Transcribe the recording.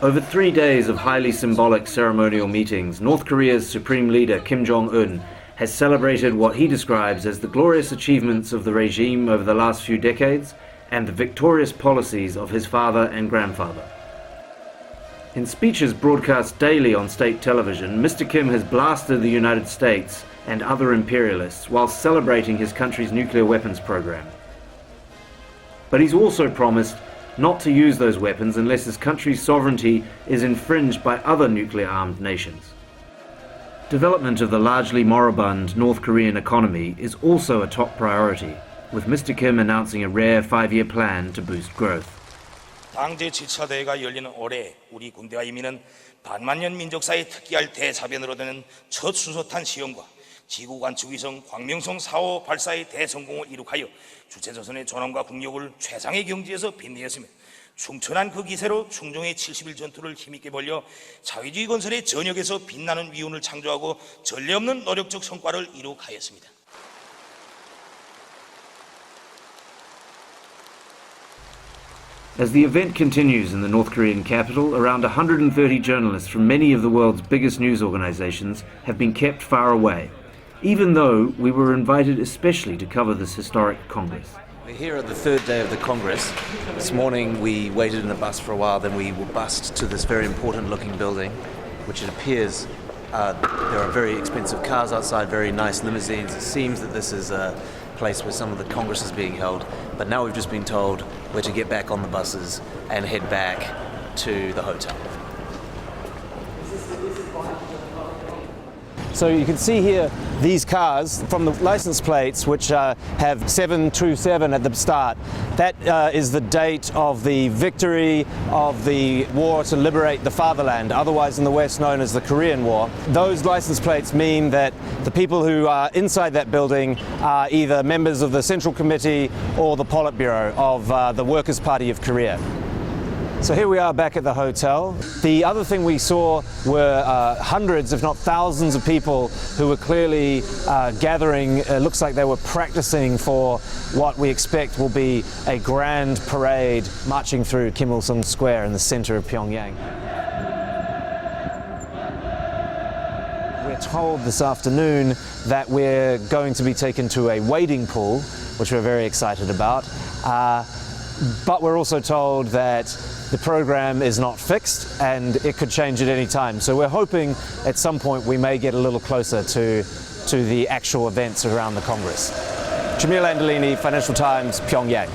Over 3 days of highly symbolic ceremonial meetings, North Korea's Supreme Leader Kim Jong-un has celebrated what he describes as the glorious achievements of the regime over the last few decades and the victorious policies of his father and grandfather. In speeches broadcast daily on state television, Mr. Kim has blasted the United States and other imperialists while celebrating his country's nuclear weapons program. But he's also promised not to use those weapons unless his country's sovereignty is infringed by other nuclear-armed nations. Development of the largely moribund North Korean economy is also a top priority, with Mr. Kim announcing a rare 5-year plan to boost growth. 당제 제7대회가 열리는 올해 우리 군대와 인민은 반만년 민족사의 특기할 대사변으로 되는 첫 수소탄 시험과 지구관측위성 광명성 4호 발사의 대성공을 이룩하여 주체조선의 존엄과 국력을 최상의 경지에서 빛내었으며 충천한 그 기세로 충종의 70일 전투를 힘있게 벌려 자위주의 건설의 전역에서 빛나는 위운을 창조하고 전례 없는 노력적 성과를 이룩하였습니다. As the event continues in the North Korean capital, around 130 journalists from many of the world's biggest news organizations have been kept far away, even though we were invited especially to cover this historic Congress. We're here at the third day of the Congress. This morning we waited in a bus for a while, then we were bussed to this very important looking building, which it appears there are very expensive cars outside, very nice limousines. It seems that this is a place where some of the Congress is being held, but now we've just been told we're to get back on the buses and head back to the hotel. So you can see here these cars from the license plates, which have 727 at the start. That is the date of the victory of the war to liberate the fatherland, otherwise in the West known as the Korean War. Those license plates mean that the people who are inside that building are either members of the Central Committee or the Politburo of the Workers' Party of Korea. So here we are back at the hotel. The other thing we saw were hundreds, if not thousands of people who were clearly gathering. It looks like they were practicing for what we expect will be a grand parade marching through Kim Il-sung Square in the center of Pyongyang. We're told this afternoon that we're going to be taken to a wading pool, which we're very excited about. But we're also told that the program is not fixed and it could change at any time. So we're hoping at some point we may get a little closer to the actual events around the Congress. Jamil Anderlini, Financial Times, Pyongyang.